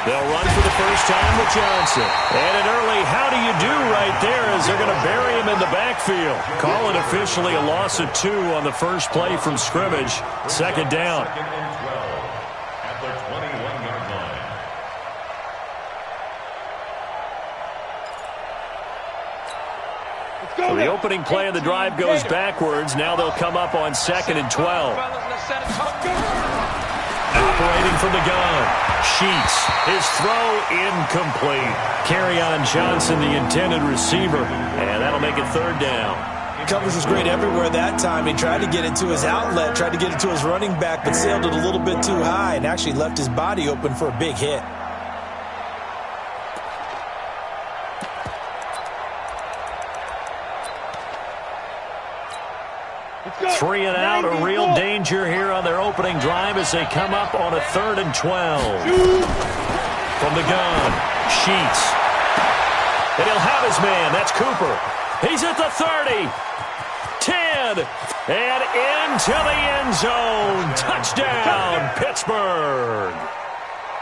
They'll run for the first time with Johnson. And an early how do you do right there as they're going to bury him in the backfield. Call it officially a loss of 2 on the first play from scrimmage. Second down. Second and 12 at the 21-yard line. So the opening play of the drive goes backwards. Now they'll come up on 2nd and 12. Operating from the gun. Sheets. His throw incomplete. Kerryon Johnson, the intended receiver. And that'll make it 3rd down. Coverage was great everywhere that time. He tried to get it to his outlet, tried to get it to his running back, but sailed it a little bit too high and actually left his body open for a big hit. Three and out, a real danger here on their opening drive as they come up on a 3rd and 12. From the gun, Sheets. And he'll have his man. That's Cooper. He's at the 30. 10. And into the end zone. Touchdown, Pittsburgh.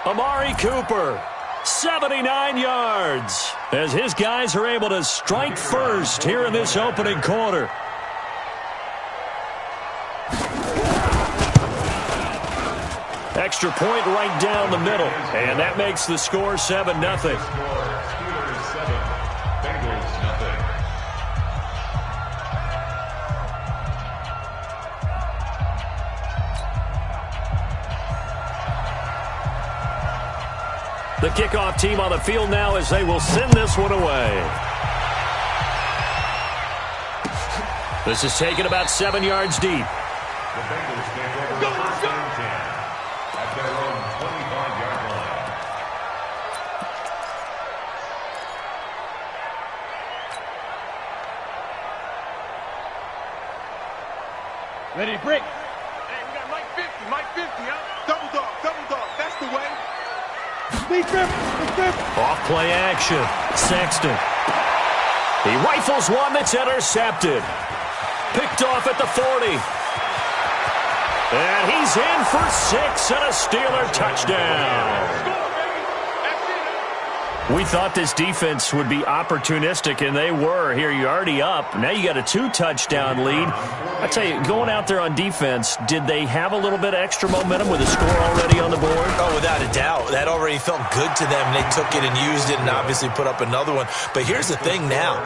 Amari Cooper, 79 yards. As his guys are able to strike first here in this opening quarter. Extra point right down the middle. And that makes the score 7-0. Steelers 7, Bengals nothing. The kickoff team on the field now as they will send this one away. This is taken about 7 yards deep. The Bengals take over first and 10 at their own 25-yard line. Ready to break. Hey, we got Mike 50, huh? Double dog, that's the way. Off play action. Sexton. He rifles one that's intercepted. Picked off at the 40. And he's in for 6 and a Steeler touchdown. We thought this defense would be opportunistic, and they were. Here, you're already up. Now you got a 2-touchdown lead. I tell you, going out there on defense, did they have a little bit of extra momentum with a score already on the board? Oh, without a doubt. That already felt good to them. They took it and used it and obviously put up another one. But here's the thing now.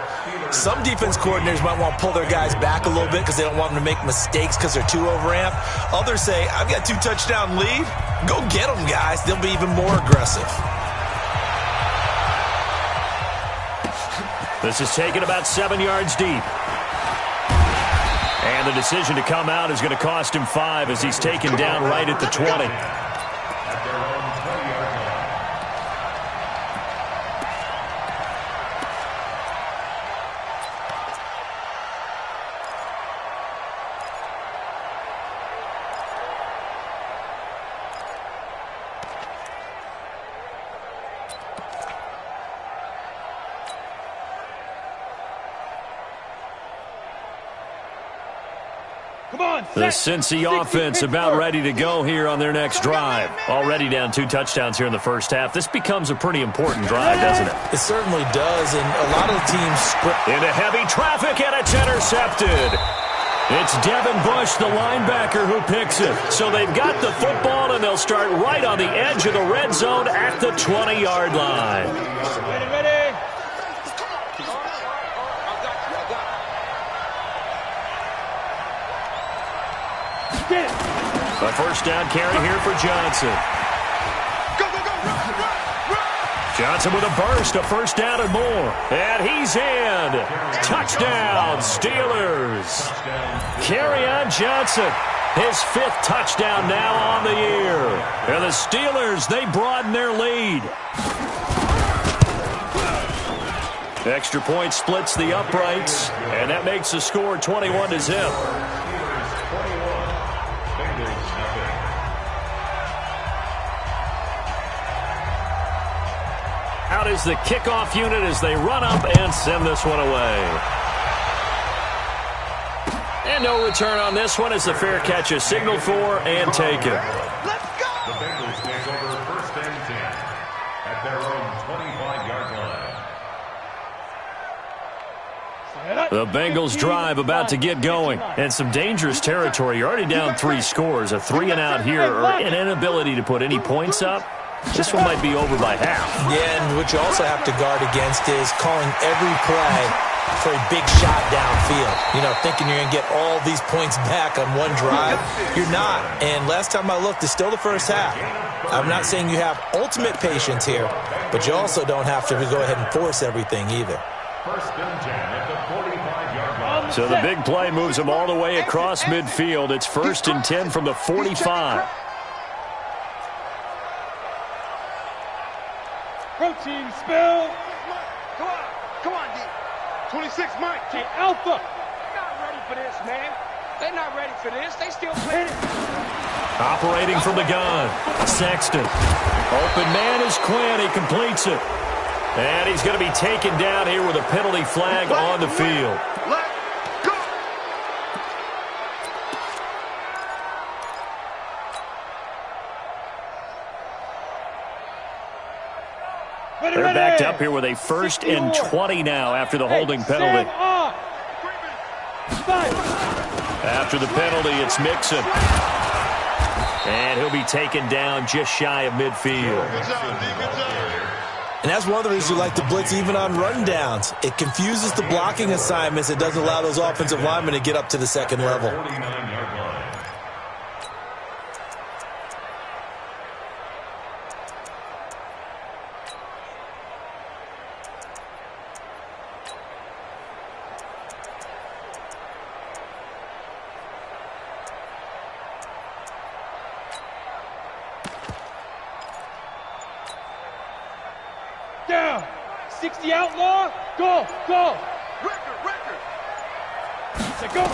Some defense coordinators might want to pull their guys back a little bit because they don't want them to make mistakes because they're too overamped. Others say, I've got 2-touchdown lead. Go get them, guys. They'll be even more aggressive. This is taken about 7 yards deep. And the decision to come out is going to cost him 5 as he's taken down right at the 20. At their own 20-yard line. The Cincy offense about ready to go here on their next drive. Already down 2 touchdowns here in the first half. This becomes a pretty important drive, doesn't it? It certainly does, and a lot of the teams... Into heavy traffic, and it's intercepted. It's Devin Bush, the linebacker, who picks it. So they've got the football, and they'll start right on the edge of the red zone at the 20-yard line. Ready. A first down carry here for Johnson. Go, run. Johnson with a burst, a first down and more. And he's in. Touchdown, Steelers. Kerryon Johnson, his 5th touchdown now on the year. And the Steelers, they broaden their lead. Extra point splits the uprights, and that makes the score 21-0. Out is the kickoff unit as they run up and send this one away. And no return on this one as the fair catch is signaled for and taken. Let's go! The Bengals take over 1st and 10 at their own 25-yard line. The Bengals drive about to get going. And some dangerous territory. You're already down 3 scores. A 3-and-out here or an inability to put any points up. This one might be over by half. Yeah, and what you also have to guard against is calling every play for a big shot downfield. You know, thinking you're going to get all these points back on one drive. You're not. And last time I looked, it's still the first half. I'm not saying you have ultimate patience here, but you also don't have to go ahead and force everything either. 1st and 10 at the 45-yard line. So the big play moves them all the way across midfield. It's 1st and 10 from the 45. Protein spill. Come on, D. 26 Mike. Hey, Alpha. They're not ready for this, man. They're not ready for this. They still playing. Operating from the gun. Sexton. Open man is Quinn. He completes it. And he's going to be taken down here with a penalty flag on the field. Let's go. They're backed up here with a 1st and 20 now after the holding penalty. After the penalty, it's Mixon. And he'll be taken down just shy of midfield. And that's one of the reasons you like to blitz even on rundowns. It confuses the blocking assignments. It doesn't allow those offensive linemen to get up to the second level. 49-yard line. Down. 60 outlaw. Go. Record. To go.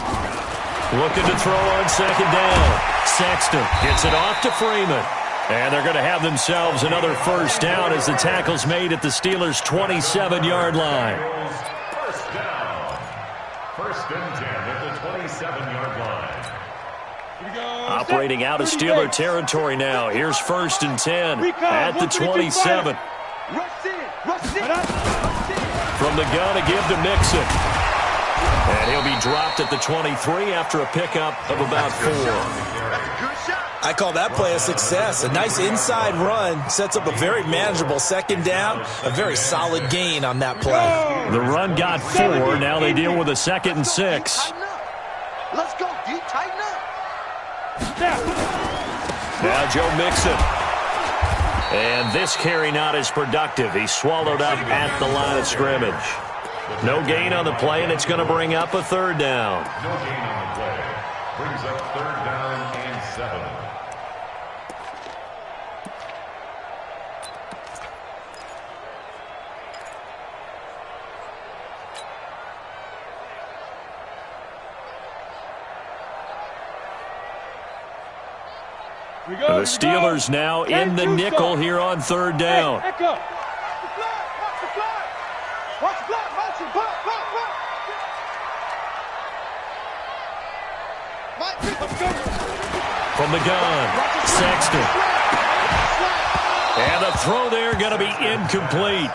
Looking to throw on 2nd down. Sexton gets it off to Freeman. And they're going to have themselves another 1st down as the tackle's made at the Steelers' 27-yard line. 1st down. 1st and 10 at the 27-yard line. Operating out of Steeler territory now. Here's 1st and 10 at the 27. From the gun to give to Mixon. And he'll be dropped at the 23 after a pickup of about 4. I call that play a success. A nice inside run sets up a very manageable 2nd down. A very solid gain on that play. The run got 4. Now they deal with a 2nd and 6. Let's go, D. Tighten up. Now Joe Mixon. And this carry not as productive. He's swallowed up at the line of scrimmage. No gain on the play, and it's going to bring up a 3rd down. No gain on the play. Brings up 3rd down and 7. The Steelers now in the nickel here on 3rd down. Watch the block. From the gun, Sexton. And the throw there going to be incomplete.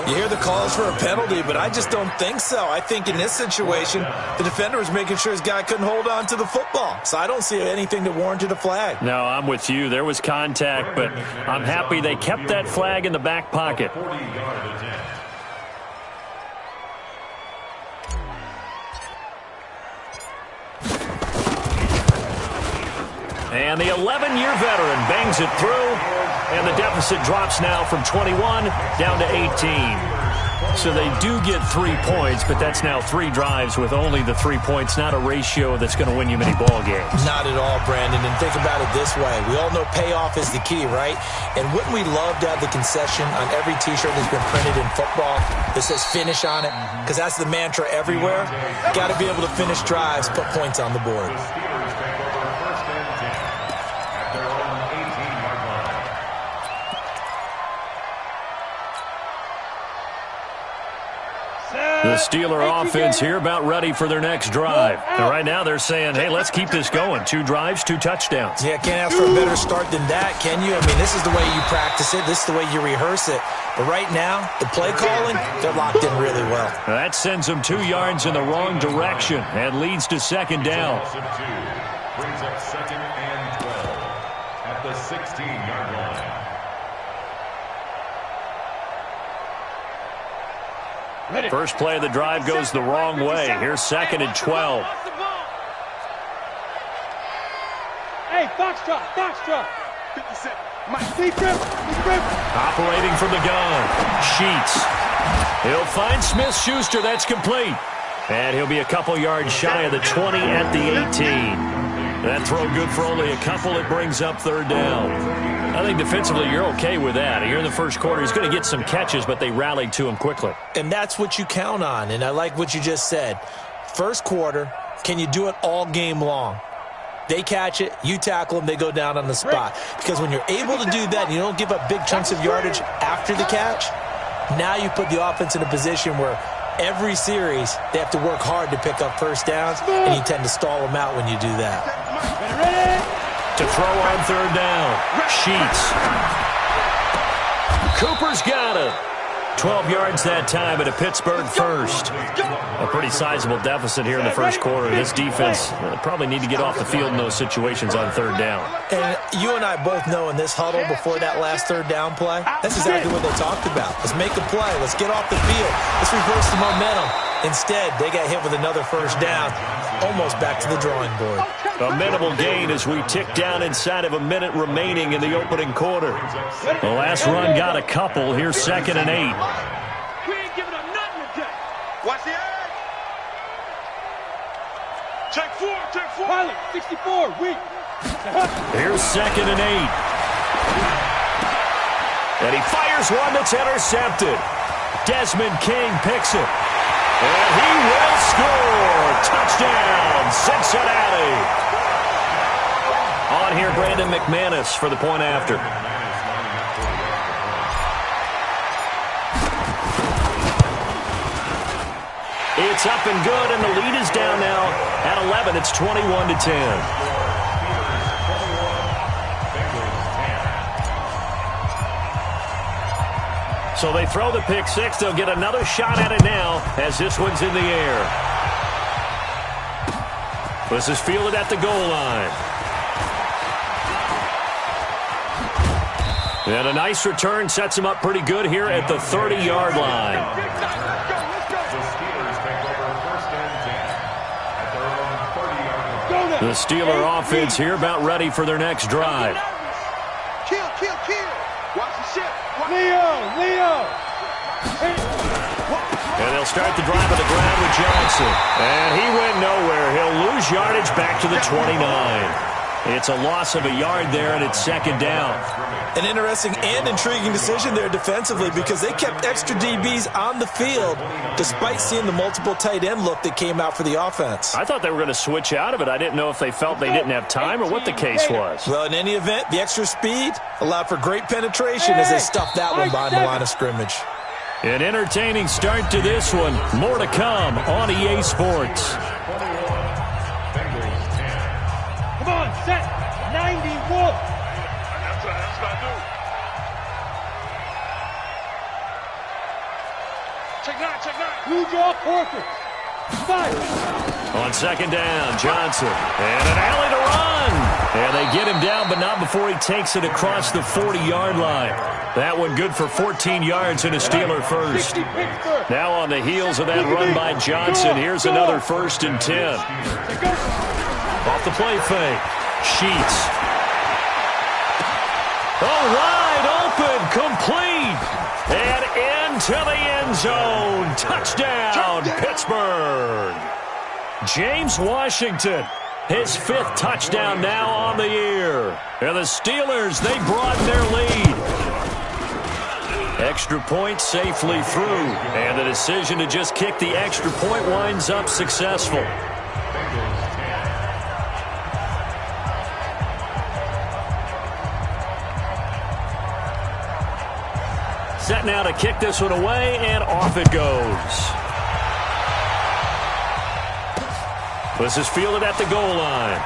You hear the calls for a penalty, but I just don't think so. I think in this situation, the defender was making sure his guy couldn't hold on to the football. So I don't see anything that warranted a flag. No, I'm with you. There was contact, but I'm happy they kept that flag in the back pocket. 40-yard attempt. And the 11-year veteran bangs it through, and the deficit drops now from 21 down to 18. So they do get 3 points, but that's now 3 drives with only the 3 points, not a ratio that's going to win you many ball games. Not at all, Brandon. And think about it this way. We all know payoff is the key, right? And wouldn't we love to have the concession on every T-shirt that's been printed in football that says finish on it? Because that's the mantra everywhere. Got to be able to finish drives, put points on the board. The Steelers take over 1st and 10 at their own 18-yard line. The The Steeler offense here about ready for their next drive. And right now they're saying, hey, let's keep this going. 2 drives, 2 touchdowns. Yeah, can't ask for a better start than that, can you? I mean, this is the way you practice it. This is the way you rehearse it. But right now, the play calling, they're locked in really well. That sends them 2 yards in the wrong direction and leads to second down. Brings up 2nd and 12 at the 16-yard line. First play of the drive goes the wrong way. Here's 2nd and 12. Hey, Foxtrot, Foxtrot. 57. Mike, deep grip. Operating from the gun. Sheets. He'll find Smith-Schuster. That's complete. And he'll be a couple yards shy of the 20 at the 18. That throw good for only a couple. It brings up 3rd down. I think defensively you're okay with that. Here in the first quarter, he's going to get some catches, but they rallied to him quickly. And that's what you count on, and I like what you just said. First quarter, can you do it all game long? They catch it, you tackle them, they go down on the spot. Because when you're able to do that and you don't give up big chunks of yardage after the catch, now you put the offense in a position where every series they have to work hard to pick up first downs, and you tend to stall them out when you do that. To throw on 3rd down. Sheets. Cooper's got it. 12 yards that time at a Pittsburgh first. A pretty sizable deficit here in the first quarter. This defense probably need to get off the field in those situations on 3rd down. And you and I both know in this huddle before that last 3rd down play, that's exactly what they talked about. Let's make a play. Let's get off the field. Let's reverse the momentum. Instead, they got hit with another first down, almost back to the drawing board. A minimal gain as we tick down inside of a minute remaining in the opening quarter. The last run got a couple. Here's 2nd and 8. We ain't giving up nothing today. Watch the edge. Check 4, check 4. Pilot, 64, weak. Here's 2nd and 8. And he fires one that's intercepted. Desmond King picks it. And he will score. Touchdown, Cincinnati. On here, Brandon McManus for the point after. It's up and good, and the lead is down now at 11. It's 21-10. So they throw the pick six. They'll get another shot at it now as this one's in the air. This is fielded at the goal line. And a nice return sets him up pretty good here at the 30-yard line. The Steeler offense here about ready for their next drive. Kill. Watch the ship. Leo. And they'll start the drive on the ground with Johnson. And he went nowhere. He'll lose yardage back to the 29. It's a loss of a yard there, and it's 2nd down. An interesting and intriguing decision there defensively because they kept extra DBs on the field despite seeing the multiple tight end look that came out for the offense. I thought they were going to switch out of it. I didn't know if they felt they didn't have time or what the case was. Well, in any event, the extra speed allowed for great penetration as they stuffed that one behind the line of scrimmage. An entertaining start to this one. More to come on EA Sports. Come on, set 91. That's what I do. Check nine. Blue jaw perfect. Fire. On 2nd down, Johnson. And an alley to run. And they get him down, but not before he takes it across the 40-yard line. That one good for 14 yards and a Steeler first. Now on the heels of that run by Johnson, here's another 1st and 10. Off the play fake. Sheets. Oh, wide open, complete. And into the end zone. Touchdown, Pittsburgh. James Washington, his 5th touchdown now on the year. And the Steelers, they broaden their lead. Extra point safely through. And the decision to just kick the extra point winds up successful. Set now to kick this one away, and off it goes. This is fielded at the goal line.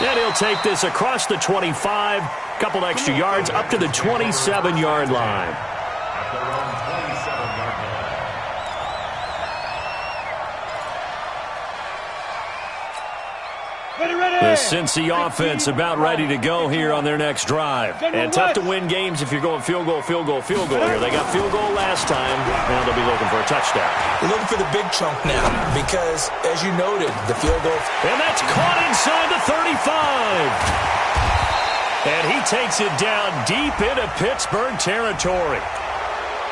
And he'll take this across the 25, couple extra yards up to the 27-yard line. At their own 27-yard line. The Cincy offense about ready to go here on their next drive. And tough to win games if you're going field goal here. They got field goal last time. Now they'll be looking for a touchdown. They're looking for the big chunk now because, as you noted, the field goal. And that's caught inside the 35. And he takes it down deep into Pittsburgh territory.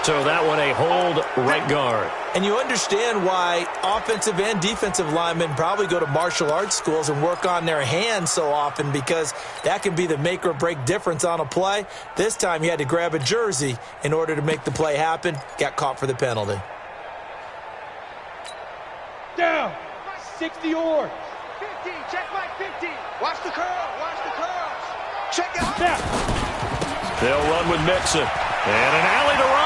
So that one a hold right guard. And you understand why offensive and defensive linemen probably go to martial arts schools and work on their hands so often, because that can be the make or break difference on a play. This time he had to grab a jersey in order to make the play happen. Got caught for the penalty. Down. 60 or 50. Check my 50. Watch the curl. Watch the curls. Check it out. Down. They'll run with Mixon. And an alley to run.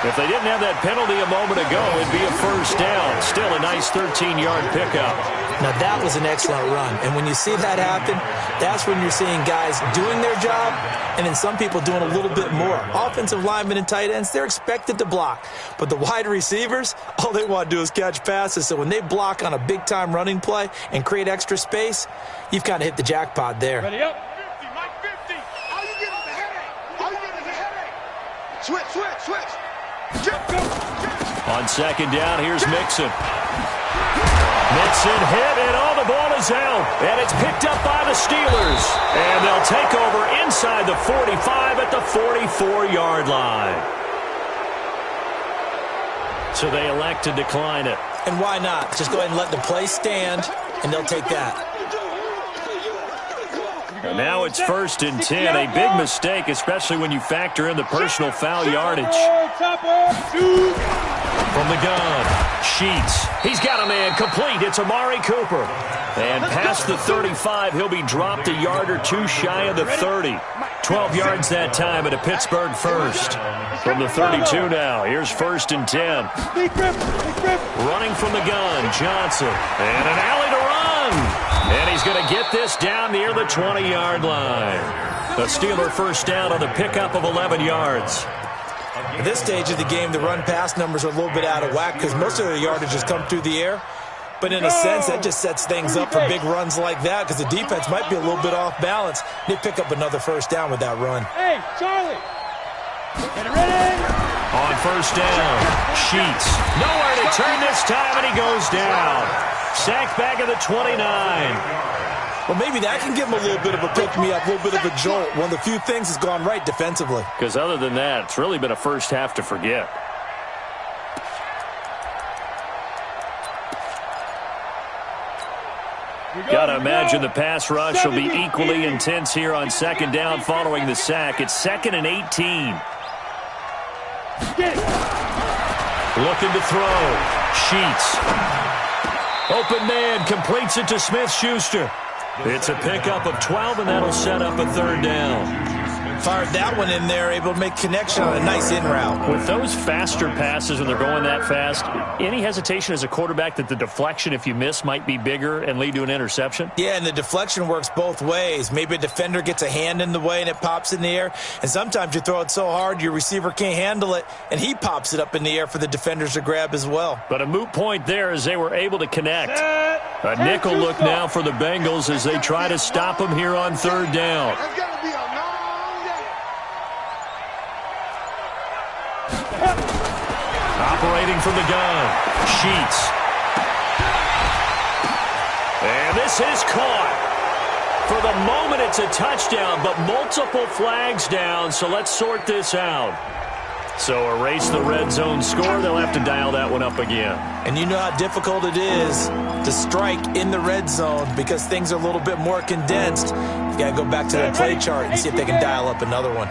If they didn't have that penalty a moment ago, it'd be a first down. Still a nice 13-yard pickup. Now, that was an excellent run. And when you see that happen, that's when you're seeing guys doing their job and then some people doing a little bit more. Offensive linemen and tight ends, they're expected to block. But the wide receivers, all they want to do is catch passes. So when they block on a big-time running play and create extra space, you've kind of hit the jackpot there. Ready up. 50, Mike 50. How you getting the headache? How you getting the headache? Switch. On second down, here's Mixon. Mixon hit, and the ball is out. And it's picked up by the Steelers. And they'll take over inside the 45 at the 44-yard line. So they elect to decline it. And why not? Just go ahead and let the play stand, and they'll take that. And now it's 1st and 10. A big mistake, especially when you factor in the personal foul yardage. From the gun, Sheets. He's got a man complete. It's Amari Cooper. And past the 35, he'll be dropped a yard or two shy of the 30. 12 yards that time at a Pittsburgh first. From the 32 now, here's 1st and 10. Running from the gun, Johnson. And an alley to run. And he's going to get this down near the 20-yard line. The Steeler first down on the pickup of 11 yards. At this stage of the game, the run-pass numbers are a little bit out of whack because most of the yardage has come through the air. But in a sense, that just sets things up for big runs like that because the defense might be a little bit off balance. They pick up another first down with that run. Hey, Charlie. Get ready. On first down, Sheets. Nowhere to turn this time, and he goes down. Sacked back at the 29. Well, maybe that can give him a little bit of a pick-me-up, a little bit of a jolt. One of the few things has gone right defensively. Because other than that, it's really been a first half to forget. Got to imagine the pass rush will be equally intense here on second down following the sack. It's 2nd and 18. Looking to throw. Sheets. Open man, completes it to Smith-Schuster. It's a pickup of 12, and that'll set up a third down. Fired that one in there, able to make connection on a nice in route. With those faster passes when they're going that fast, any hesitation as a quarterback that the deflection, if you miss, might be bigger and lead to an interception? Yeah, and the deflection works both ways. Maybe a defender gets a hand in the way and it pops in the air, and sometimes you throw it so hard your receiver can't handle it, and he pops it up in the air for the defenders to grab as well. But a moot point there as they were able to connect. A nickel look now for the Bengals as they try to stop them here on third down. Operating from the gun, Sheets. And this is caught. For the moment, it's a touchdown, but multiple flags down, so let's sort this out. So erase the red zone score. They'll have to dial that one up again. And you know how difficult it is to strike in the red zone because things are a little bit more condensed. You got to go back to their play chart and see if they can dial up another one.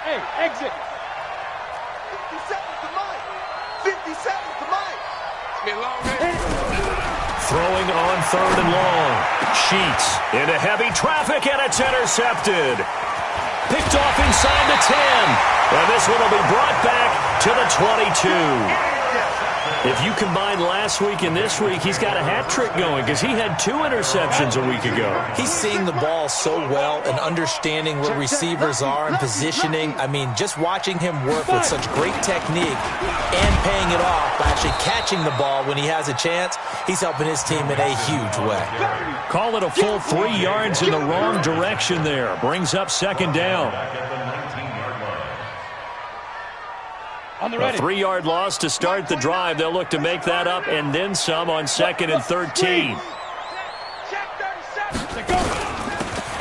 Hey, exit. 50 seconds to Mike. It's been a long day. Throwing on third and long. Sheets into heavy traffic, and it's intercepted. Picked off inside the 10. And this one will be brought back to the 22. If you combine last week and this week, he's got a hat trick going because he had 2 interceptions a week ago. He's seeing the ball so well and understanding where receivers are and positioning. I mean, just watching him work with such great technique and paying it off by actually catching the ball when he has a chance, he's helping his team in a huge way. Call it a full 3 yards in the wrong direction there. Brings up second down. A 3-yard loss to start the drive. They'll look to make that up and then some on 2nd and 13.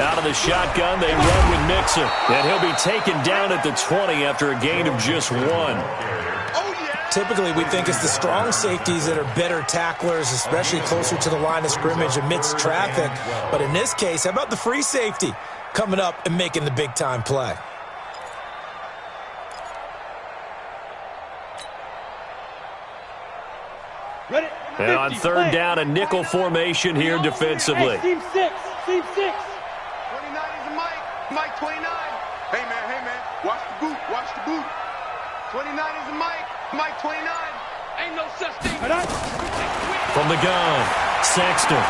Out of the shotgun, they run with Mixon. And he'll be taken down at the 20 after a gain of just 1. Typically, we think it's the strong safeties that are better tacklers, especially closer to the line of scrimmage amidst traffic. But in this case, how about the free safety coming up and making the big-time play? And on 3rd down, a nickel formation here defensively. Team 6. 29 is a Mike. Mike 29. Hey, man. Watch the boot. 29 is a Mike. Mike 29. Ain't no such thing. From the gun, Sexton.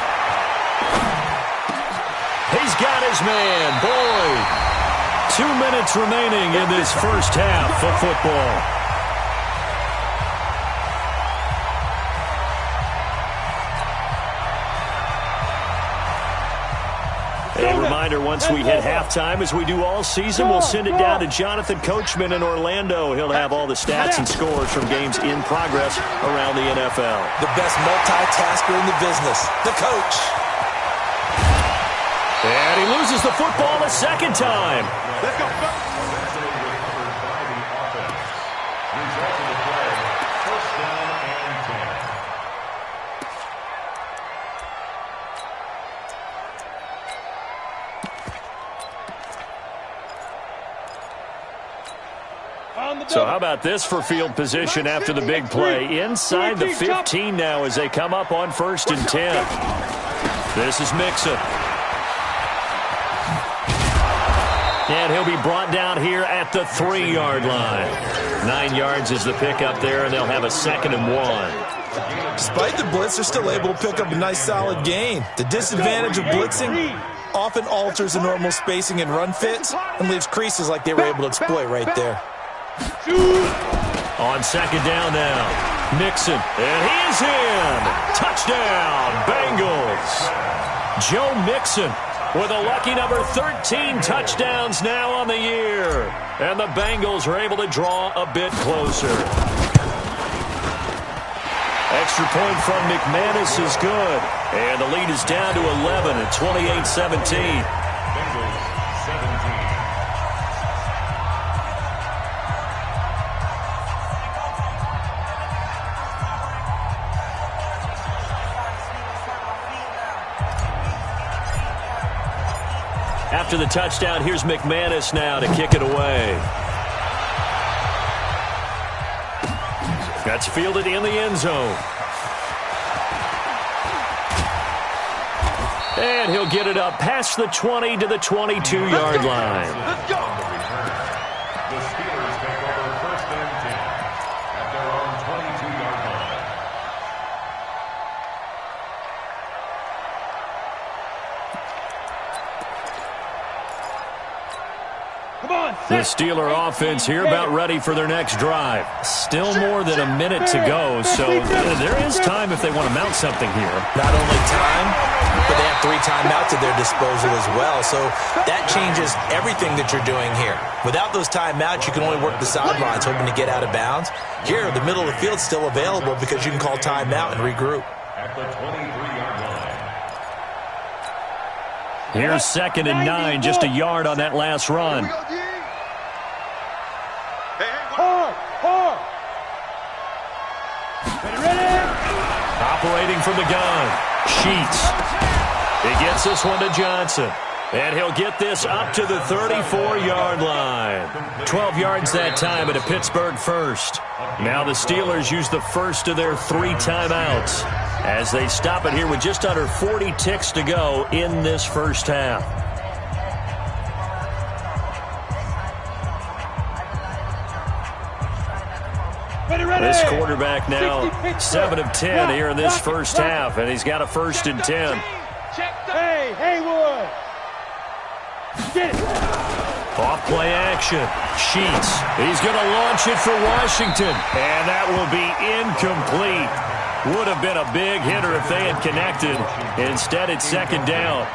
He's got his man, Boyd. 2 minutes remaining in this first half of football. A reminder, once we hit halftime, as we do all season, we'll send it down to Jonathan Coachman in Orlando. He'll have all the stats and scores from games in progress around the NFL. The best multitasker in the business, the coach. And he loses the football a second time. Let's go. So how about this for field position after the big play? Inside the 15 now as they come up on 1st and 10. This is Mixon. And he'll be brought down here at the 3-yard line. 9 yards is the pickup there, and they'll have a 2nd and 1. Despite the blitz, they're still able to pick up a nice solid gain. The disadvantage of blitzing often alters the normal spacing and run fits and leaves creases like they were able to exploit right there. On 2nd down now, Mixon, and he is in. Touchdown, Bengals. Joe Mixon with a lucky number 13 touchdowns now on the year. And the Bengals are able to draw a bit closer. Extra point from McManus is good. And the lead is down to 11 at 28-17. After the touchdown, here's McManus now to kick it away. That's fielded in the end zone. And he'll get it up past the 20 to the 22-yard line. Let's go. The Steelers take over 1st and 10 at their own 22-yard line. The Steeler offense here about ready for their next drive. Still more than a minute to go, so there is time if they want to mount something here. Not only time, but they have 3 timeouts at their disposal as well, so that changes everything that you're doing here. Without those timeouts, you can only work the sidelines hoping to get out of bounds. Here, the middle of the field's still available because you can call timeout and regroup. At the 23-yard line. Here's 2nd and 9, just a yard on that last run. Operating from the gun, Sheets. He gets this one to Johnson. And he'll get this up to the 34-yard line. 12 yards that time at a Pittsburgh first. Now the Steelers use the first of their 3 timeouts as they stop it here with just under 40 ticks to go in this first half. This quarterback now 7 of 10 here in this first half, and he's got a 1st and 10. Hey, Haywood! Get it! Off play action. Sheets. He's going to launch it for Washington, and that will be incomplete. Would have been a big hitter if they had connected. Instead, it's 2nd down.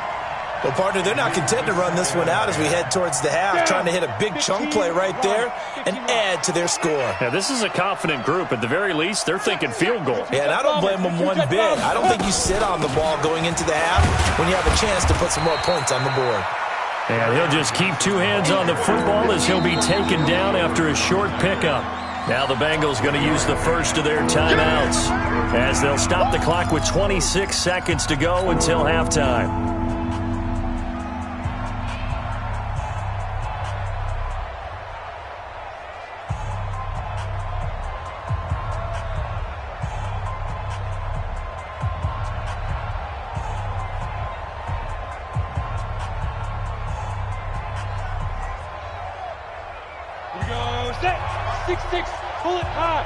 Well, partner, they're not content to run this one out as we head towards the half, trying to hit a big chunk play right there and add to their score. Yeah, this is a confident group. At the very least, they're thinking field goal. Yeah, and I don't blame them one bit. I don't think you sit on the ball going into the half when you have a chance to put some more points on the board. And he'll just keep 2 hands on the football as he'll be taken down after a short pickup. Now the Bengals going to use the first of their timeouts as they'll stop the clock with 26 seconds to go until halftime. Here we go. Set. 6-6. Pull it high.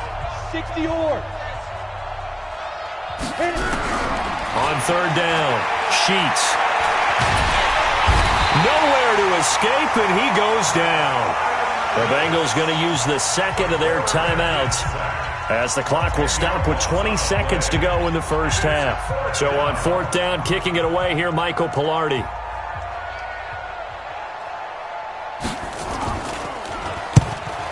60 yards. Hit it. On 3rd down, Sheets. Nowhere to escape, and he goes down. The Bengals going to use the 2nd of their timeouts as the clock will stop with 20 seconds to go in the first half. So on 4th down, kicking it away here, Michael Pilardi.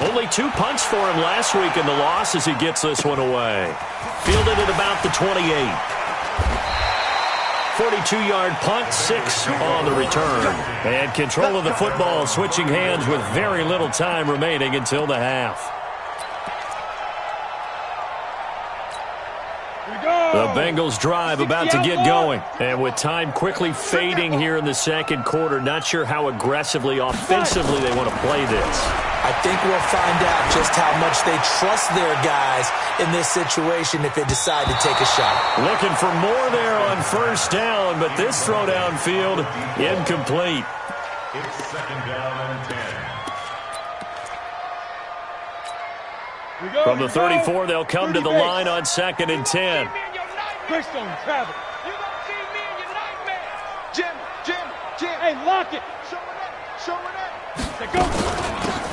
Only 2 punts for him last week in the loss as he gets this one away. Fielded at about the 28. 42-yard punt, 6 on the return. And control of the football switching hands with very little time remaining until the half. The Bengals drive about to get going. And with time quickly fading here in the 2nd quarter, not sure how aggressively, offensively they want to play this. I think we'll find out just how much they trust their guys in this situation if they decide to take a shot. Looking for more there on 1st down, but this throw downfield incomplete. It's 2nd down and 10. From the 34, they'll come to the line on 2nd and 10. Greystone, travel. You gonna see me in your nightmare. Jim. Hey, lock it. Show it up. Say go.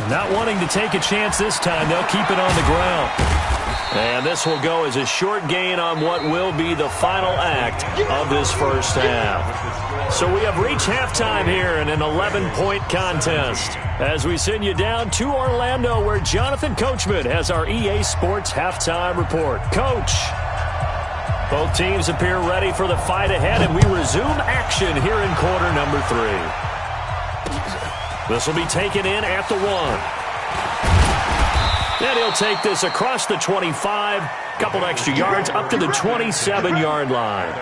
Not wanting to take a chance this time, they'll keep it on the ground. And this will go as a short gain on what will be the final act of this first half. So we have reached halftime here in an 11-point contest as we send you down to Orlando where Jonathan Coachman has our EA Sports halftime report. Coach, both teams appear ready for the fight ahead, and we resume action here in quarter number 3. This will be taken in at the 1. And he'll take this across the 25, couple extra yards up to the 27-yard line.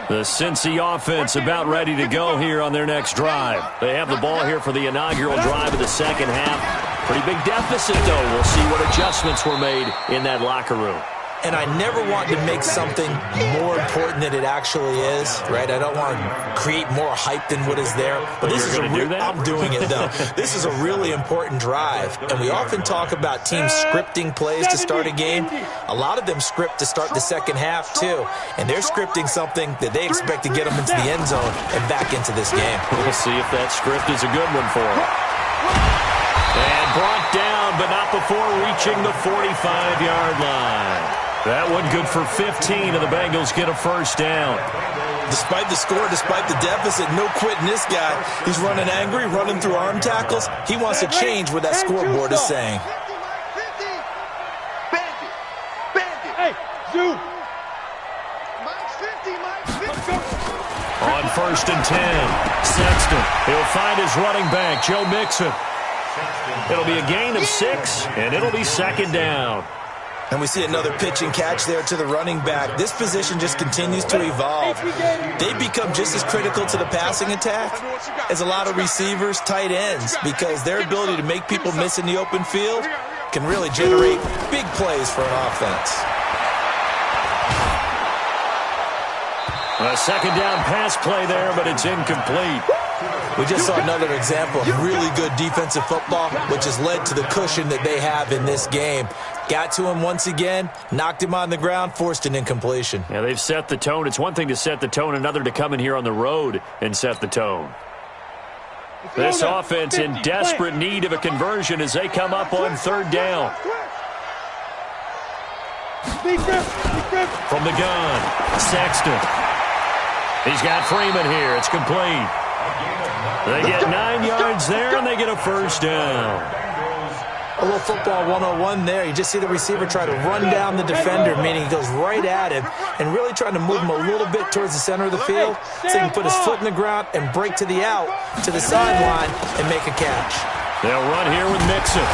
The Cincy offense about ready to go here on their next drive. They have the ball here for the inaugural drive of the 2nd half. Pretty big deficit, though. We'll see what adjustments were made in that locker room. And I never want to make something more important than it actually is, right? I don't want to create more hype than what is there. But this is I'm doing it, though. This is a really important drive. And we often talk about teams scripting plays to start a game. A lot of them script to start the 2nd half, too. And they're scripting something that they expect to get them into the end zone and back into this game. We'll see if that script is a good one for them. And brought down, but not before reaching the 45-yard line. That one good for 15, and the Bengals get a 1st down. Despite the score, despite the deficit, no quitting this guy. He's running angry, running through arm tackles. He wants to change what that scoreboard is saying. 50. Bandit. Hey, zoom. Mike's 50. On 1st and 10, Sexton. He'll find his running back, Joe Mixon. It'll be a gain of 6, and it'll be 2nd down. And we see another pitch and catch there to the running back. This position just continues to evolve. They become just as critical to the passing attack as a lot of receivers, tight ends, because their ability to make people miss in the open field can really generate big plays for an offense. A second down pass play there, but it's incomplete. We just saw another example of really good defensive football, which has led to the cushion that they have in this game. Got to him once again, knocked him on the ground, forced an incompletion. Yeah, they've set the tone. It's one thing to set the tone, another to come in here on the road and set the tone. This offense in desperate need of a conversion as they come up on third down. From the gun, Sexton. He's got Freeman here. It's complete. They get 9 yards there, and they get a first down. A little football 101 there. You just see the receiver try to run down the defender, meaning he goes right at him, and really trying to move him a little bit towards the center of the field so he can put his foot in the ground and break to the out, to the sideline, and make a catch. They'll run here with Mixon.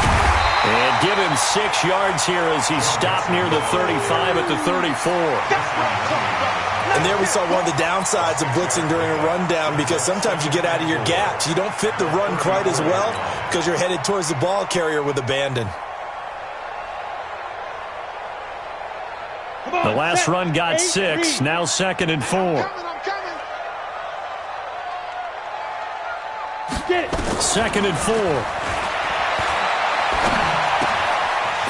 And give him 6 yards here as he stopped near the 35 at the 34. And there we saw one of the downsides of blitzing during a rundown, because sometimes you get out of your gaps. You don't fit the run quite as well because you're headed towards the ball carrier with abandon. The last run got 6, now 2nd and 4. 2nd and 4.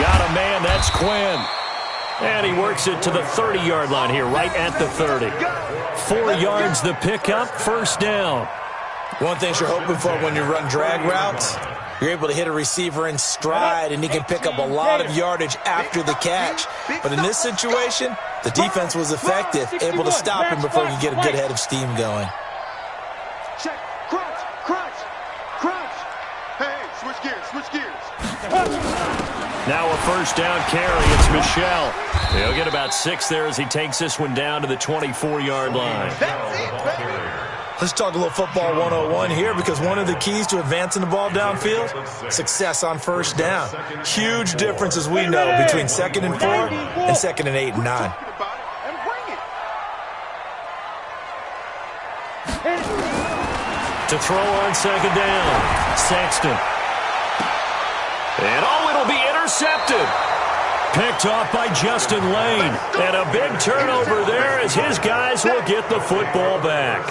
Got a man, that's Quinn. And he works it to the 30-yard line here, right at the 30. 4 yards the pickup, first down. One thing you're hoping for when you run drag routes, you're able to hit a receiver in stride, and he can pick up a lot of yardage after the catch. But in this situation, the defense was effective, able to stop him before he could get a good head of steam going. Check, crunch. Hey, switch gears. Now a first down carry. It's Michelle. He'll get about 6 there as he takes this one down to the 24-yard line. Let's talk a little football 101 here, because one of the keys to advancing the ball downfield, success on first down. Huge difference, as we know, between 2nd and 4 and 2nd and 8 and 9. To throw on second down, Sexton. And it'll be intercepted. Picked off by Justin Lane. And a big turnover there as his guys will get the football back.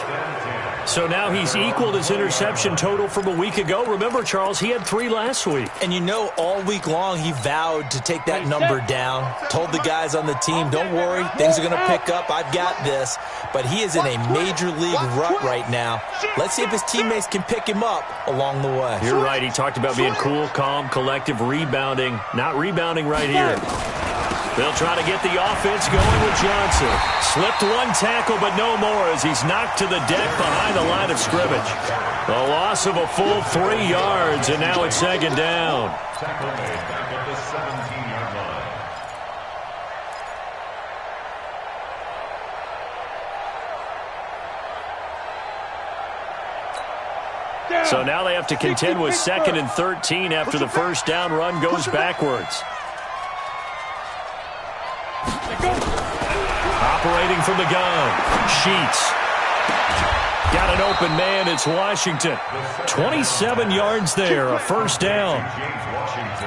So now he's equaled his interception total from a week ago. Remember, Charles, he had 3 last week. And you know, all week long he vowed to take that number down. Told the guys on the team, don't worry, things are going to pick up. I've got this. But he is in a major league rut right now. Let's see if his teammates can pick him up along the way. You're right. He talked about being cool, calm, collective, rebounding. Not rebounding right here. They'll try to get the offense going with Johnson. Slipped 1 tackle, but no more as he's knocked to the deck behind the line of scrimmage. A loss of a full 3 yards, and now it's 2nd down. Tackle made back at the 17-yard line. So now they have to contend with 2nd and 13 after the first down run goes backwards. Operating from the gun, Sheets. Got an open man, it's Washington. 27 yards there, a first down.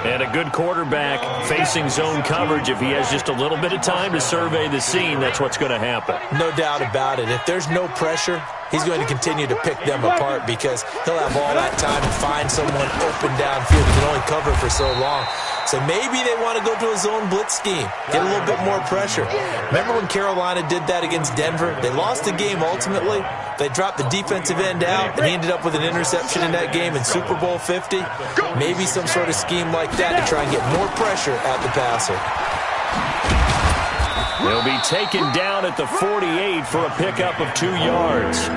And a good quarterback facing zone coverage. If he has just a little bit of time to survey the scene, that's what's going to happen. No doubt about it. If there's no pressure, he's going to continue to pick them apart, because he'll have all that time to find someone open downfield. He can only cover for so long. So maybe they want to go to a zone blitz scheme, get a little bit more pressure. Remember when Carolina did that against Denver? They lost the game ultimately. They dropped the defensive end out, and he ended up with an interception in that game in Super Bowl 50. Maybe some sort of scheme like that to try and get more pressure at the passer. They'll be taken down at the 48 for a pickup of 2 yards.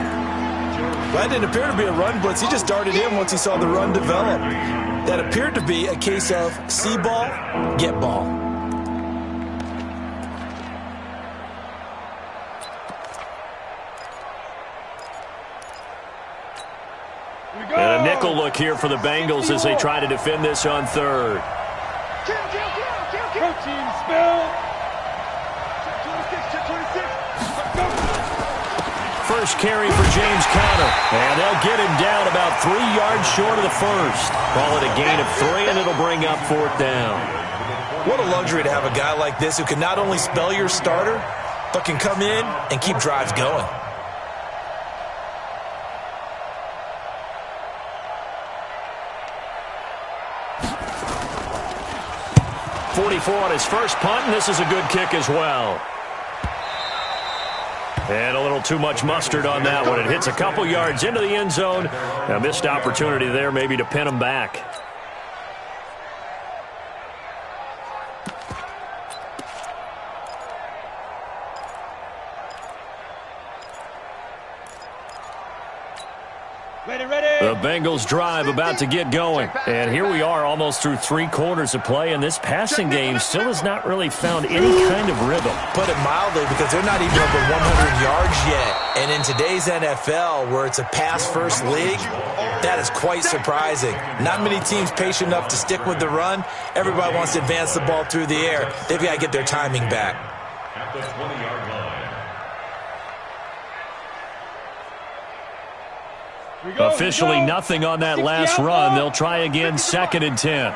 That didn't appear to be a run blitz. He just darted in once he saw the run develop. That appeared to be a case of see ball, get ball. And a nickel look here for the Bengals as they try to defend this on third. Protein spill. First carry for James Conner. And they'll get him down about 3 yards short of the first. Call it a gain of 3, and it'll bring up 4th down. What a luxury to have a guy like this who can not only spell your starter, but can come in and keep drives going. .44 on his first punt, and this is a good kick as well. And a little too much mustard on that one. It hits a couple yards into the end zone. A missed opportunity there maybe to pin him back. The Bengals drive about to get going. And here we are almost through 3 quarters of play, and this passing game still has not really found any kind of rhythm. Put it mildly, because they're not even over 100 yards yet. And in today's NFL, where it's a pass-first league, that is quite surprising. Not many teams patient enough to stick with the run. Everybody wants to advance the ball through the air. They've got to get their timing back. At the 20-yard line. Officially nothing on that last run. They'll try again, 2nd and 10.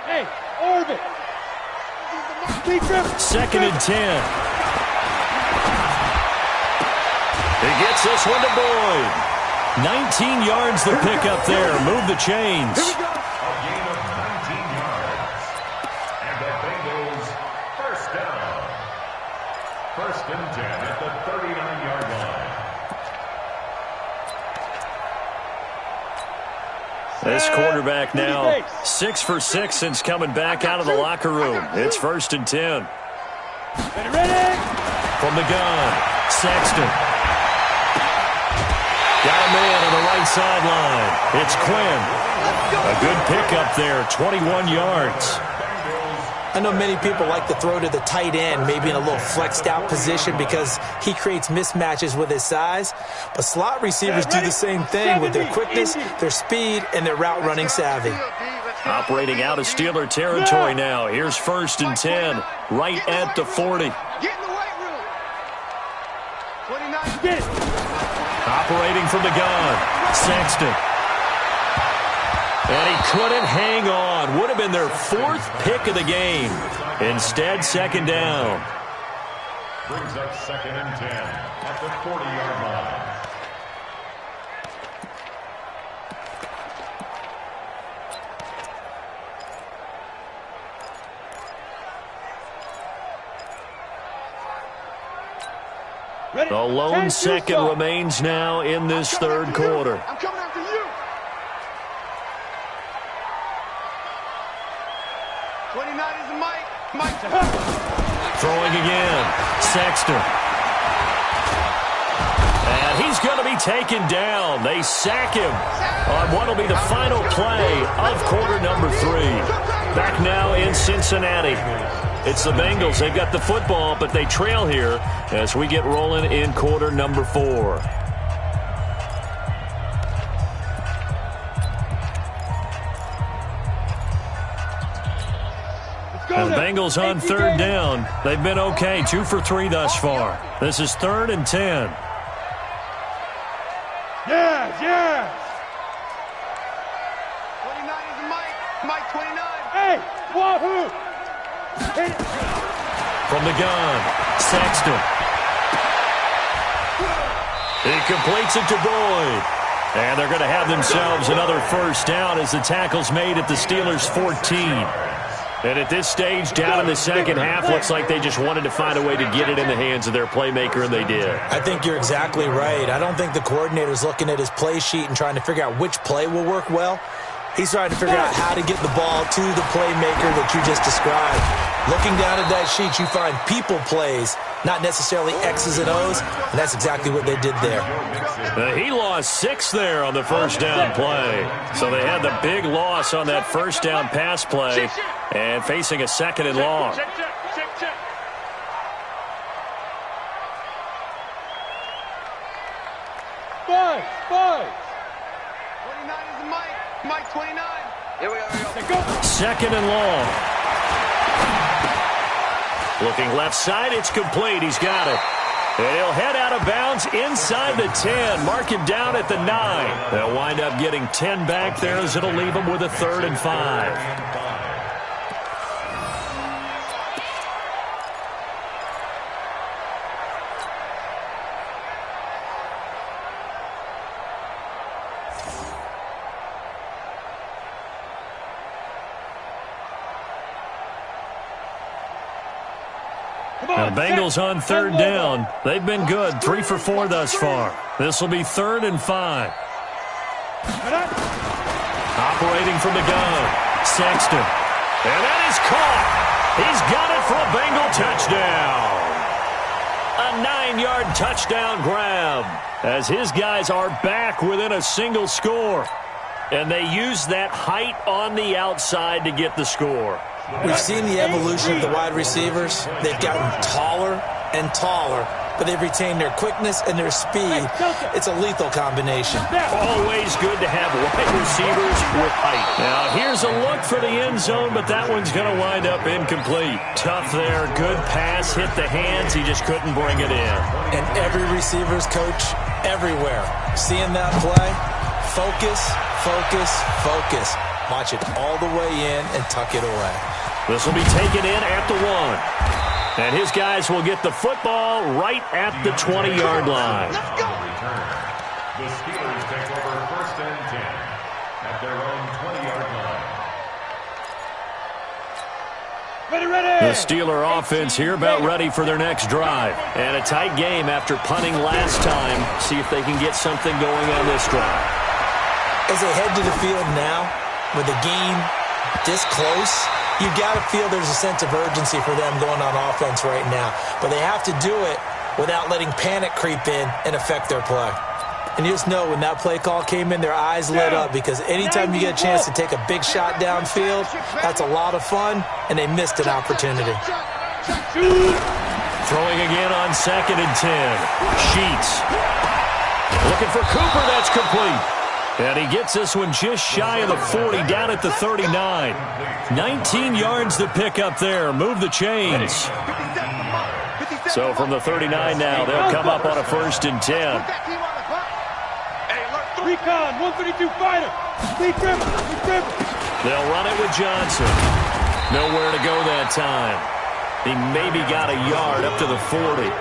Hey, orbit. 2nd and 10. He gets this one to Boyd. 19 yards the pickup there. Move the chains. A gain of 19 yards. And the Bengals first down. 1st and 10 at the 39-yard line. This quarterback now 6 for 6 since coming back out of the locker room. It's 1st and 10. Ready? From the gun, Sexton. Got a man on the right sideline. It's Quinn. A good pickup there, 21 yards. I know many people like to throw to the tight end, maybe in a little flexed out position because he creates mismatches with his size. But slot receivers do the same thing with their quickness, their speed, and their route running savvy. Operating out of Steeler territory now. Here's 1st and 10, right at the 40. Get in the weight room. 29. Operating from the gun, Sexton. And he couldn't hang on. Would have been their 4th pick of the game. Instead, 2nd down. Brings up 2nd and 10 at the 40-yard line. The lone 2nd remains now in this 3rd quarter. I'm coming after you. 29 is the Mike. Throwing again. Sexton. And he's going to be taken down. They sack him on what will be the final play of quarter number 3. Back now in Cincinnati. It's the Bengals. They've got the football, but they trail here as we get rolling in quarter number 4. And the Bengals on 3rd down. They've been okay, 2 for 3 thus far. This is 3rd and 10. Yeah. 29 is the Mike 29. Hey, wahoo! From the gun, Sexton. He completes it to Boyd. And they're going to have themselves another 1st down as the tackle's made at the Steelers' 14. And at this stage, down in the 2nd half, looks like they just wanted to find a way to get it in the hands of their playmaker, and they did. I think you're exactly right. I don't think the coordinator's looking at his play sheet and trying to figure out which play will work well. He's trying to figure out how to get the ball to the playmaker that you just described. Looking down at that sheet, you find people plays, not necessarily X's and O's, and that's exactly what they did there. He lost 6 there on the 1st down play. So they had the big loss on that 1st down pass play and facing a 2nd and long. Check. 5. 29 is the Mike 29. Here we go. 2nd and long. Looking left side, it's complete. He's got it. And he'll head out of bounds inside the 10. Mark him down at the 9. They'll wind up getting 10 back there as it'll leave them with a 3rd and 5. The Bengals on third down. They've been good, 3 for 4 thus far. This will be 3rd and 5. Operating from the gun, Sexton. And that is caught. He's got it for a Bengal touchdown. A 9-yard touchdown grab as his guys are back within a single score. And they use that height on the outside to get the score. We've seen the evolution of the wide receivers. They've gotten taller and taller, but they've retained their quickness and their speed. It's a lethal combination. Always good to have wide receivers with height. Now, here's a look for the end zone, but that one's going to wind up incomplete. Tough there. Good pass. Hit the hands. He just couldn't bring it in. And every receiver's coach everywhere. Seeing that play, focus, focus, focus. Watch it all the way in and tuck it away. This will be taken in at the 1. And his guys will get the football right at the 20-yard line. Let's go. The Steelers take over 1st and 10 at their own 20-yard line. Ready. The Steeler offense here about ready for their next drive. And a tight game after punting last time. See if they can get something going on this drive. As they head to the field now, with the game this close, you've got to feel there's a sense of urgency for them going on offense right now. But they have to do it without letting panic creep in and affect their play. And you just know when that play call came in, their eyes lit up, because anytime you get a chance to take a big shot downfield, that's a lot of fun, and they missed an opportunity. Throwing again on 2nd and 10. Sheets. Looking for Cooper. That's complete. And he gets this one just shy of the 40, down at the 39. 19 yards to pick up there. Move the chains. So from the 39 now, they'll come up on a 1st and 10. Recon, 132 fighter. Lead dribble. They'll run it with Johnson. Nowhere to go that time. He maybe got a yard up to the 40.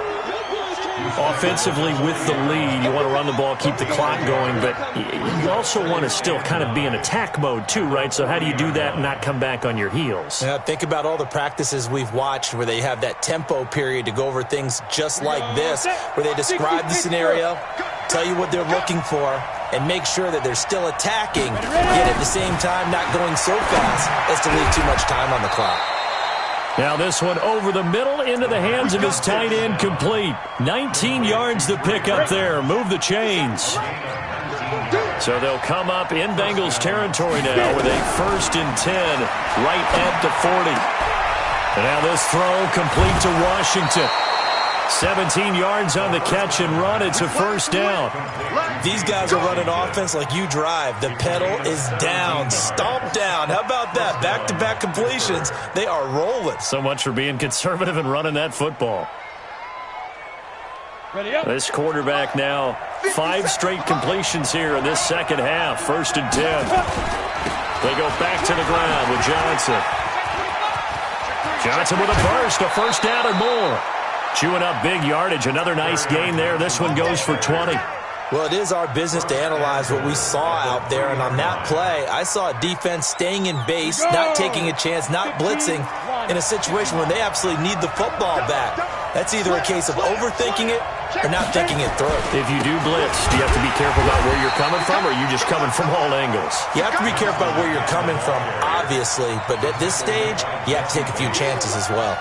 Offensively with the lead, you want to run the ball, keep the clock going, but you also want to still kind of be in attack mode too, right? So how do you do that and not come back on your heels? Yeah, think about all the practices we've watched where they have that tempo period to go over things just like this, where they describe the scenario, tell you what they're looking for, and make sure that they're still attacking, yet at the same time not going so fast as to leave too much time on the clock. Now this one over the middle into the hands of his tight end, complete. 19 yards to pick up there. Move the chains. So they'll come up in Bengals territory now with a 1st and 10 right at the 40. And now this throw complete to Washington. 17 yards on the catch and run. It's a 1st down. These guys are running offense like you drive. The pedal is down, stomp down. How about that? Back-to-back completions. They are rolling. So much for being conservative and running that football. Ready up. This quarterback now, 5 straight completions here in this second half. 1st and 10. They go back to the ground with Johnson. Johnson with a burst, a 1st down and more. Chewing up big yardage. Another nice gain there. This one goes for 20. Well, it is our business to analyze what we saw out there. And on that play, I saw a defense staying in base, not taking a chance, not blitzing in a situation where they absolutely need the football back. That's either a case of overthinking it or not thinking it through. If you do blitz, do you have to be careful about where you're coming from, or are you just coming from all angles? You have to be careful about where you're coming from, obviously. But at this stage, you have to take a few chances as well.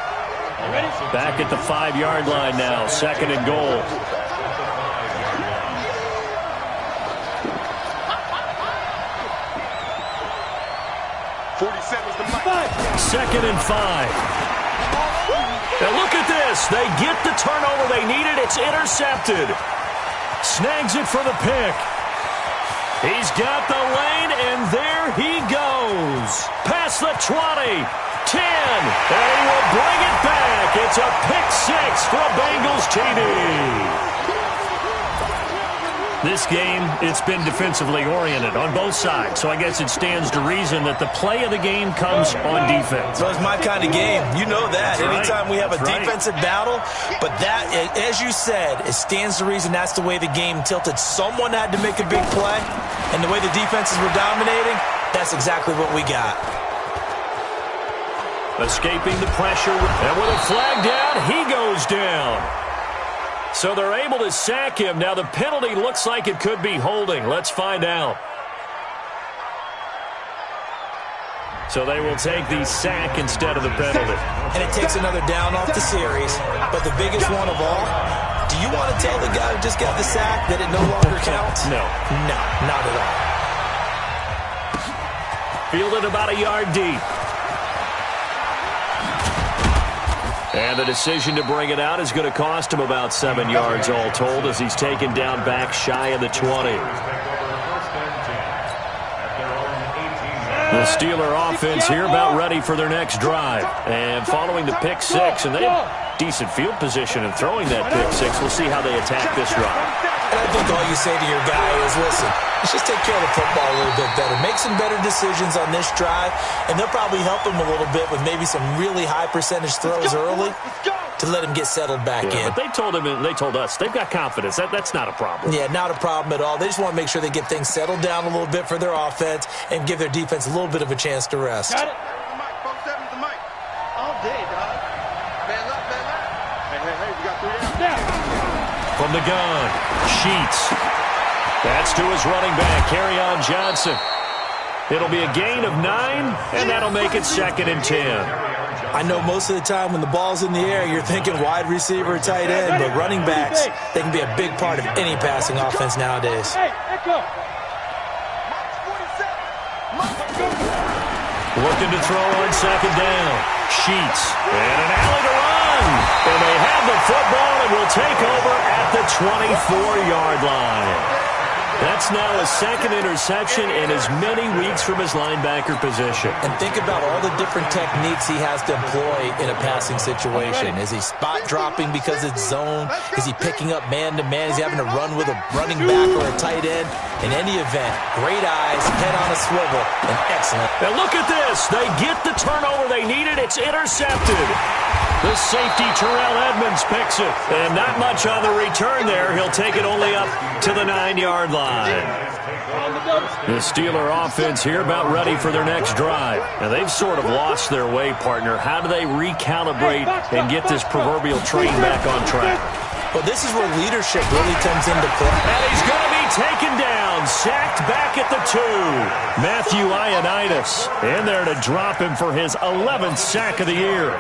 Back at the 5-yard line now, 2nd and goal. Second and 5. Now look at this. They get the turnover they needed. It's intercepted. Snags it for the pick. He's got the lane, and there he goes. Past the 20. 10, and he will bring it back. It's a pick 6 for a Bengals TD. This game, it's been defensively oriented on both sides, so I guess it stands to reason that the play of the game comes on defense. So it's my kind of game. You know that. That's Anytime right. we have a That's defensive battle, but that, as you said, it stands to reason that's the way the game tilted. Someone had to make a big play, and the way the defenses were dominating, that's exactly what we got. Escaping the pressure, and with a flag down, he goes down. So they're able to sack him. Now the penalty looks like it could be holding. Let's find out. So they will take the sack instead of the penalty. And it takes another down off the series. But the biggest one of all, do you want to tell the guy who just got the sack that it no longer counts? No. No, not at all. Fielded about a yard deep. And the decision to bring it out is going to cost him about 7 yards all told as he's taken down back shy of the 20. The Steeler offense here about ready for their next drive. And following the pick six, and they have decent field position in throwing that pick six. We'll see how they attack this drive. And I think all you say to your guy is, listen, let's just take care of the football a little bit better. Make some better decisions on this drive, and they'll probably help him a little bit with maybe some really high percentage throws early to let him get settled back in. But they told him, and they told us, they've got confidence. That's not a problem. Yeah, not a problem at all. They just want to make sure they get things settled down a little bit for their offense and give their defense a little bit of a chance to rest. Got it. The mic. All day, dog. Man up, man up. Hey, we got 3 down. From the gun, Sheets. That's to his running back, Kerryon Johnson. It'll be a gain of 9, and that'll make it 2nd and 10. I know most of the time when the ball's in the air, you're thinking wide receiver, tight end, but running backs, they can be a big part of any passing offense nowadays. Hey, echo. Looking to throw on 2nd down. Sheets. And an alley to run. And they have the football and will take over at the 24-yard line. That's now a 2nd interception in as many weeks from his linebacker position. And think about all the different techniques he has to employ in a passing situation. Is he spot dropping because it's zone? Is he picking up man-to-man? Is he having to run with a running back or a tight end? In any event, great eyes, head on a swivel, and excellent. Now look at this. They get the turnover they needed. It's intercepted. The safety, Terrell Edmonds, picks it. And not much on the return there. He'll take it only up to the 9-yard line. The Steeler offense here about ready for their next drive. Now, they've sort of lost their way, partner. How do they recalibrate and get this proverbial train back on track? Well, this is where leadership really comes into play. And he's going to be taken down, sacked back at the 2. Matthew Ioannidis in there to drop him for his 11th sack of the year.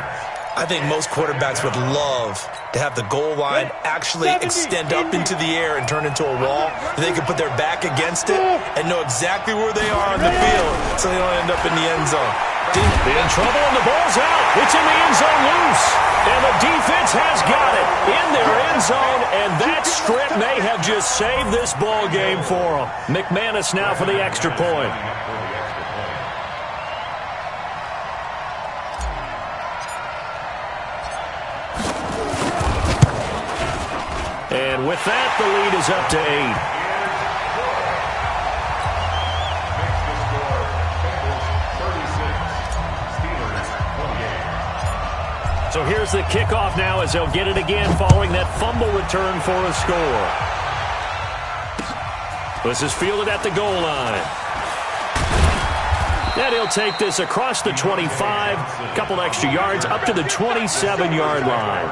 I think most quarterbacks would love to have the goal line actually extend up into the air and turn into a wall. They can put their back against it and know exactly where they are on the field so they don't end up in the end zone. In trouble, and the ball's out. It's in the end zone loose. And the defense has got it in their end zone, and that strip may have just saved this ball game for them. McManus now for the extra point. And with that, the lead is up to 8. So here's the kickoff now as they'll get it again following that fumble return for a score. This is fielded at the goal line. And he'll take this across the 25, a couple extra yards, up to the 27-yard line.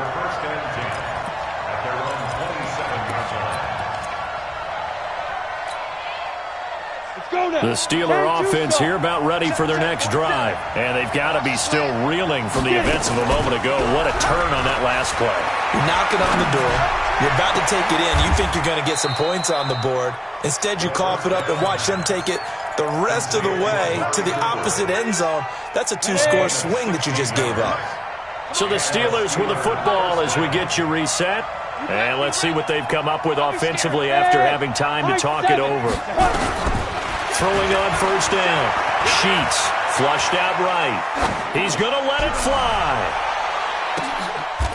The Steeler offense here about ready for their next drive. And they've got to be still reeling from the events of a moment ago. What a turn on that last play. You're knocking on the door. You're about to take it in. You think you're going to get some points on the board. Instead, you cough it up and watch them take it the rest of the way to the opposite end zone. That's a 2-score swing that you just gave up. So the Steelers with the football as we get you reset. And let's see what they've come up with offensively after having time to talk it over. Throwing on first down. Sheets flushed out right. He's going to let it fly.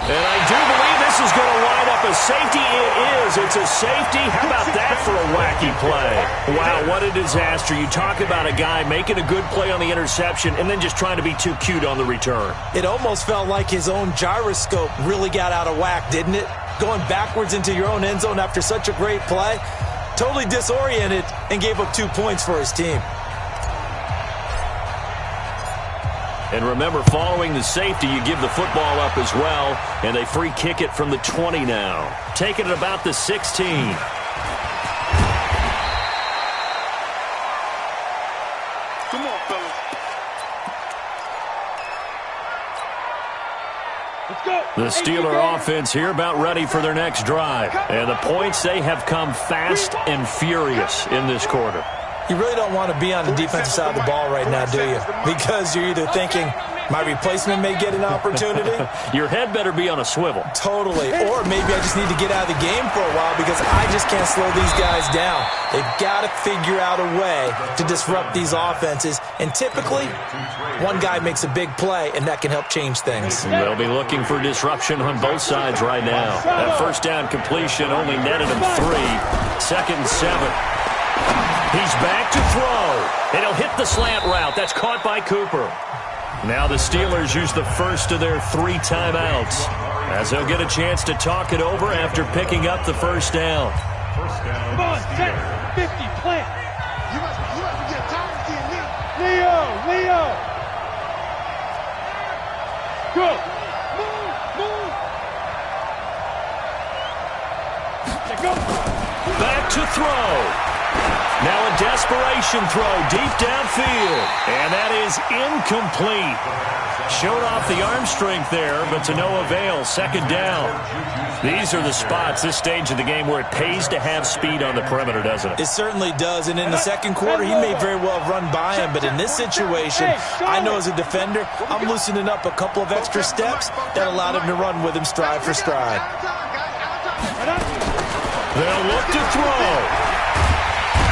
And I do believe this is going to line up a safety. It is. It's a safety. How about that for a wacky play? Wow, what a disaster. You talk about a guy making a good play on the interception and then just trying to be too cute on the return. It almost felt like his own gyroscope really got out of whack, didn't it? Going backwards into your own end zone after such a great play. Totally disoriented and gave up 2 points for his team. And remember, following the safety, you give the football up as well, and they free kick it from the 20 now. Taking it about the 16. Come on, fellas. Let's go. The Steeler offense here about ready for their next drive. And the points, they have come fast and furious in this quarter. You really don't want to be on the defensive side of the ball right now, do you? Because you're either thinking, my replacement may get an opportunity. Your head better be on a swivel. Totally. Or maybe I just need to get out of the game for a while because I just can't slow these guys down. They've got to figure out a way to disrupt these offenses. And typically, one guy makes a big play, and that can help change things. They'll be looking for disruption on both sides right now. That first down completion only netted him 3. 2nd and 7. He's back to throw, and he'll hit the slant route. That's caught by Cooper. Now the Steelers use the first of their 3 timeouts, as they'll get a chance to talk it over after picking up the first down. Come on, 10, 50, plant. You must be getting tired of seeing me. Leo. Go. Move. Let's go. Back to throw. Now a desperation throw deep downfield. And that is incomplete. Showed off the arm strength there, but to no avail. 2nd down. These are the spots, this stage of the game, where it pays to have speed on the perimeter, doesn't it? It certainly does. And in the second quarter, he may very well have run by him. But in this situation, I know as a defender, I'm loosening up a couple of extra steps that allowed him to run with him stride for stride. They'll look to throw.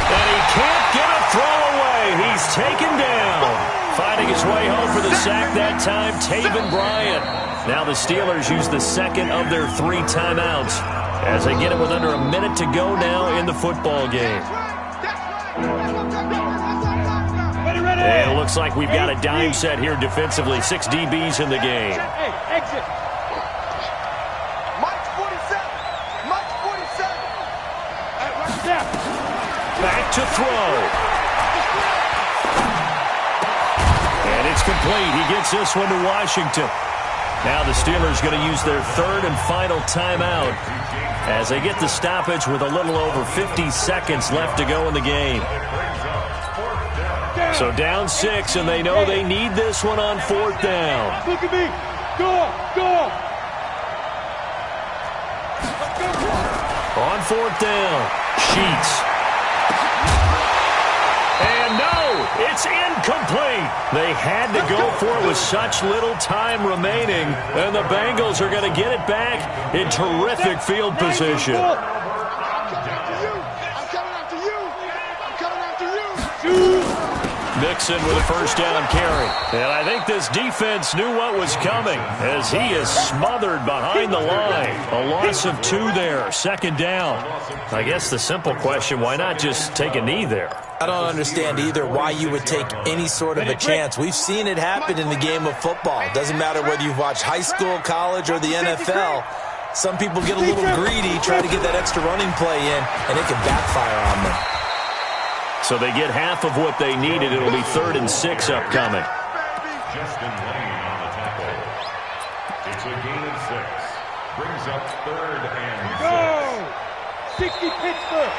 And he can't get a throw away. He's taken down. Finding his way home for the sack that time, Taven Bryan. Now the Steelers use the second of their 3 timeouts as they get it with under a minute to go now in the football game. And it looks like we've got a dime set here defensively. 6 DBs in the game. Hey, exit. Mike's 47. Mike's 47. Hey, right there. Back to throw. And it's complete. He gets this one to Washington. Now the Steelers going to use their 3rd and final timeout as they get the stoppage with a little over 50 seconds left to go in the game. So down 6, and they know they need this one on 4th down. Look at me. Go. On 4th down, Sheets. And no, it's incomplete. They had to go for it with such little time remaining, and the Bengals are going to get it back in terrific field position. I'm coming after you. Mixon with a first down carry. And I think this defense knew what was coming as he is smothered behind the line. A loss of 2 there, 2nd down. I guess the simple question, why not just take a knee there? I don't understand either why you would take any sort of a chance. We've seen it happen in the game of football. It doesn't matter whether you've watched high school, college, or the NFL. Some people get a little greedy, try to get that extra running play in, and it can backfire on them. So they get half of what they needed. It'll be 3rd and 6 upcoming. Justin Lane on the tackle. It's a gain of 6. Brings up 3rd and 6. Go. 60 Pittsburgh.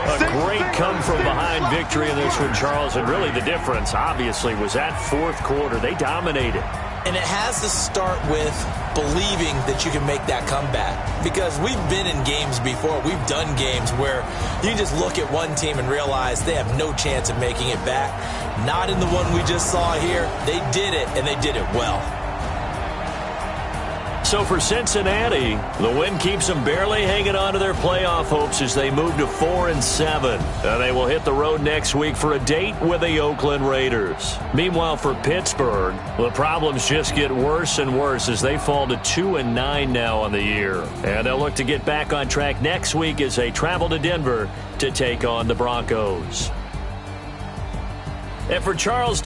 A great come-from-behind victory in this one, Charles. And really the difference, obviously, was that 4th quarter. They dominated. And it has to start with believing that you can make that comeback. Because we've been in games before. We've done games where you just look at one team and realize they have no chance of making it back. Not in the one we just saw here. They did it, and they did it well. So for Cincinnati, the win keeps them barely hanging on to their playoff hopes as they move to 4-7. And they will hit the road next week for a date with the Oakland Raiders. Meanwhile, for Pittsburgh, the problems just get worse and worse as they fall to 2-9 now on the year. And they'll look to get back on track next week as they travel to Denver to take on the Broncos. And for Charles